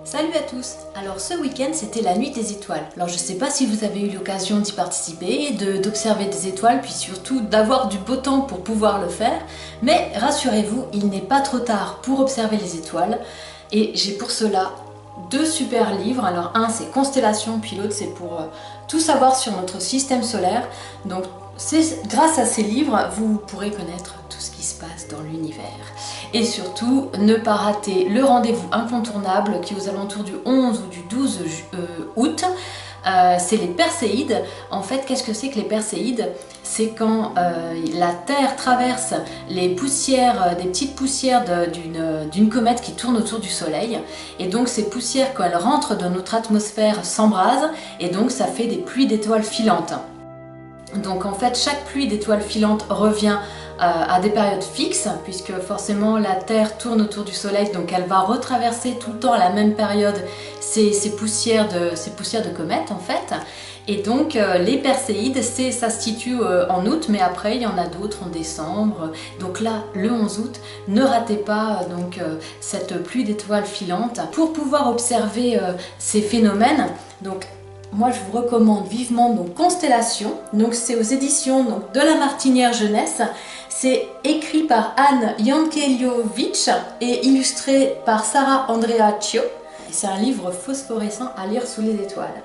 Salut à tous! Alors ce week-end c'était la nuit des étoiles. Alors je sais pas si vous avez eu l'occasion d'y participer, d'observer des étoiles, puis surtout d'avoir du beau temps pour pouvoir le faire. Mais rassurez-vous, il n'est pas trop tard pour observer les étoiles. Et j'ai pour cela deux super livres. Alors un c'est Constellation, puis l'autre c'est pour tout savoir sur notre système solaire. Donc grâce à ces livres, vous pourrez connaître tout ce qui se passe dans l'univers. Et surtout, ne pas rater le rendez-vous incontournable qui est aux alentours du 11 ou du 12 août. C'est les Perséides. En fait, qu'est-ce que c'est que les Perséides? C'est quand la Terre traverse les poussières, des petites poussières d'une comète qui tourne autour du Soleil. Et donc ces poussières, quand elles rentrent dans notre atmosphère, s'embrasent. Et donc ça fait des pluies d'étoiles filantes. Donc en fait, chaque pluie d'étoiles filantes revient à des périodes fixes, puisque forcément la Terre tourne autour du Soleil, donc elle va retraverser tout le temps à la même période ces poussières de comètes en fait. Et donc les Perséides, ça se situe en août, mais après il y en a d'autres en décembre. Donc là, le 11 août, ne ratez pas cette pluie d'étoiles filantes. Pour pouvoir observer ces phénomènes, donc moi je vous recommande vivement Constellation, donc c'est aux éditions de La Martinière Jeunesse. C'est écrit par Anne Jankéliovitch et illustré par Sarah Andreaccio. C'est un livre phosphorescent à lire sous les étoiles.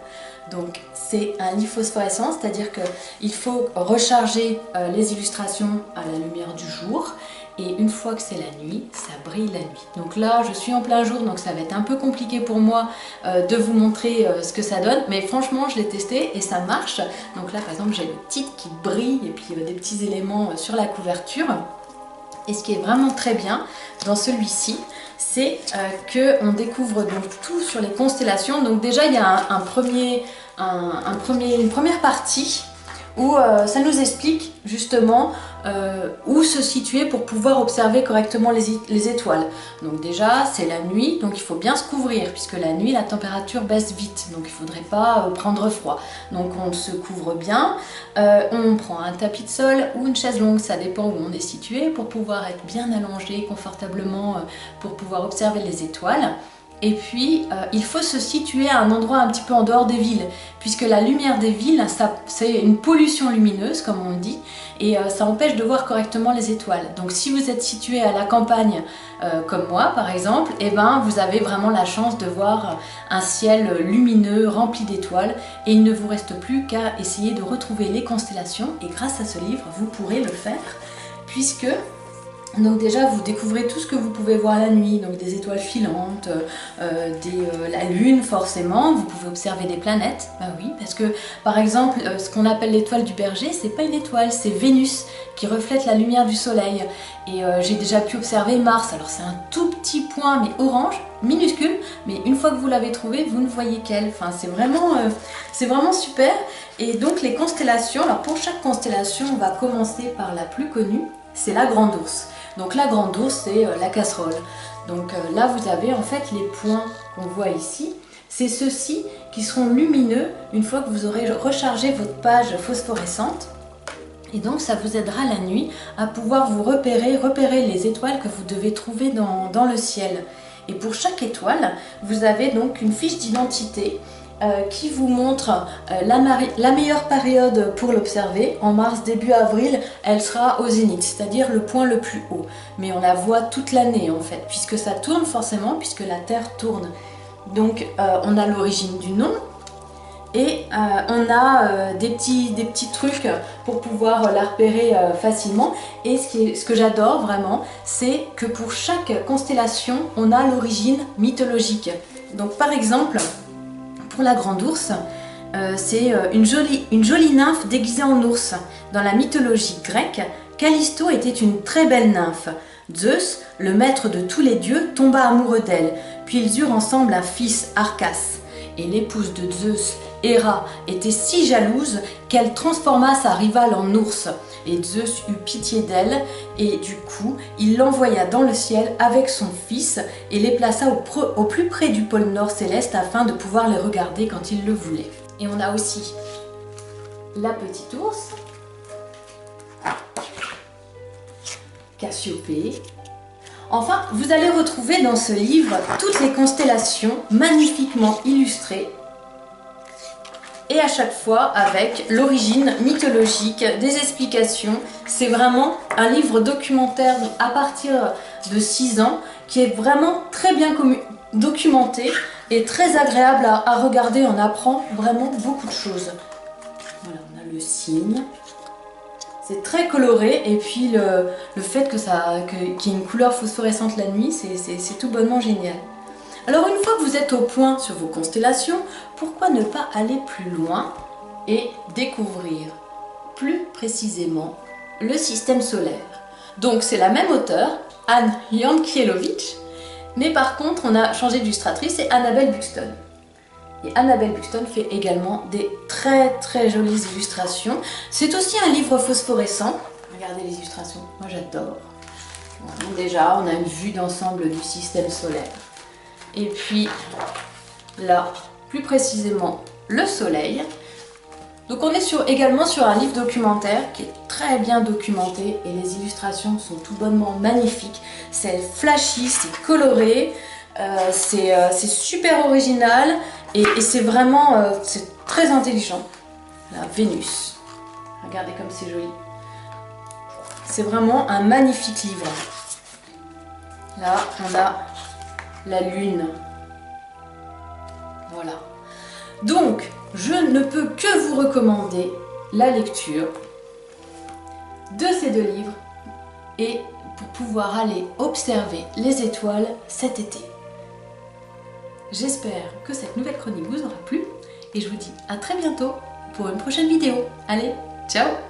Donc c'est un livre phosphorescent, c'est-à-dire qu'il faut recharger les illustrations à la lumière du jour. Et une fois que c'est la nuit, ça brille la nuit. Donc là, je suis en plein jour, donc ça va être un peu compliqué pour moi de vous montrer ce que ça donne. Mais franchement, je l'ai testé et ça marche. Donc là, par exemple, j'ai le titre qui brille et puis des petits éléments sur la couverture. Et ce qui est vraiment très bien dans celui-ci, c'est qu'on découvre donc tout sur les constellations. Donc déjà, il y a une première partie où ça nous explique justement où se situer pour pouvoir observer correctement les étoiles. Donc déjà c'est la nuit, donc il faut bien se couvrir puisque la nuit la température baisse vite, donc il ne faudrait pas prendre froid. Donc on se couvre bien, on prend un tapis de sol ou une chaise longue, ça dépend où on est situé, pour pouvoir être bien allongé confortablement pour pouvoir observer les étoiles. Et puis, il faut se situer à un endroit un petit peu en dehors des villes, puisque la lumière des villes, c'est une pollution lumineuse, comme on dit, et ça empêche de voir correctement les étoiles. Donc si vous êtes situé à la campagne, comme moi par exemple, eh ben, vous avez vraiment la chance de voir un ciel lumineux, rempli d'étoiles, et il ne vous reste plus qu'à essayer de retrouver les constellations, et grâce à ce livre, vous pourrez le faire, puisque donc déjà vous découvrez tout ce que vous pouvez voir la nuit, donc des étoiles filantes, la lune forcément, vous pouvez observer des planètes, bah oui, parce que par exemple ce qu'on appelle l'étoile du berger, c'est pas une étoile, c'est Vénus qui reflète la lumière du soleil. Et j'ai déjà pu observer Mars, alors c'est un tout petit point mais orange, minuscule, mais une fois que vous l'avez trouvé, vous ne voyez qu'elle. Enfin c'est vraiment super. Et donc les constellations, alors pour chaque constellation, on va commencer par la plus connue, c'est la Grande Ourse. Donc la Grande Ourse, c'est la casserole. Donc là, vous avez en fait les points qu'on voit ici. C'est ceux-ci qui seront lumineux une fois que vous aurez rechargé votre page phosphorescente. Et donc ça vous aidera la nuit à pouvoir vous repérer les étoiles que vous devez trouver dans le ciel. Et pour chaque étoile, vous avez donc une fiche d'identité qui vous montre la meilleure période pour l'observer. En mars, début avril, elle sera au zénith, c'est-à-dire le point le plus haut. Mais on la voit toute l'année en fait, puisque ça tourne forcément, puisque la Terre tourne. Donc on a l'origine du nom, et on a des petits trucs pour pouvoir la repérer facilement. Et ce que j'adore vraiment, c'est que pour chaque constellation, on a l'origine mythologique. Donc par exemple, pour la Grande Ourse, c'est une jolie nymphe déguisée en ours. Dans la mythologie grecque, Callisto était une très belle nymphe. Zeus, le maître de tous les dieux, tomba amoureux d'elle, puis ils eurent ensemble un fils, Arcas. Et l'épouse de Zeus, Héra, était si jalouse qu'elle transforma sa rivale en ours. Et Zeus eut pitié d'elle, et du coup, il l'envoya dans le ciel avec son fils et les plaça au plus près du pôle Nord céleste afin de pouvoir les regarder quand il le voulait. Et on a aussi la petite ours, Cassiopée. Enfin, vous allez retrouver dans ce livre toutes les constellations magnifiquement illustrées et à chaque fois avec l'origine mythologique, des explications. C'est vraiment un livre documentaire à partir de 6 ans qui est vraiment très bien documenté et très agréable à regarder. On apprend vraiment beaucoup de choses. Voilà, on a le cygne. C'est très coloré et puis le fait qu'il y ait une couleur phosphorescente la nuit, c'est tout bonnement génial. Alors une fois que vous êtes au point sur vos constellations, pourquoi ne pas aller plus loin et découvrir plus précisément le système solaire? Donc c'est la même auteure, Anne Jankielowicz, mais par contre on a changé d'illustratrice, c'est Annabelle Buxton. Et Annabelle Buxton fait également des très jolies illustrations. C'est aussi un livre phosphorescent. Regardez les illustrations, moi j'adore. Voilà, déjà, on a une vue d'ensemble du système solaire. Et puis là, plus précisément, le soleil. Donc on est également sur un livre documentaire qui est très bien documenté et les illustrations sont tout bonnement magnifiques. C'est flashy, c'est coloré, c'est super original. Et c'est vraiment c'est très intelligent. La Vénus. Regardez comme c'est joli. C'est vraiment un magnifique livre. Là, on a la Lune. Voilà. Donc, je ne peux que vous recommander la lecture de ces 2 livres et pour pouvoir aller observer les étoiles cet été. J'espère que cette nouvelle chronique vous aura plu et je vous dis à très bientôt pour une prochaine vidéo. Allez, ciao!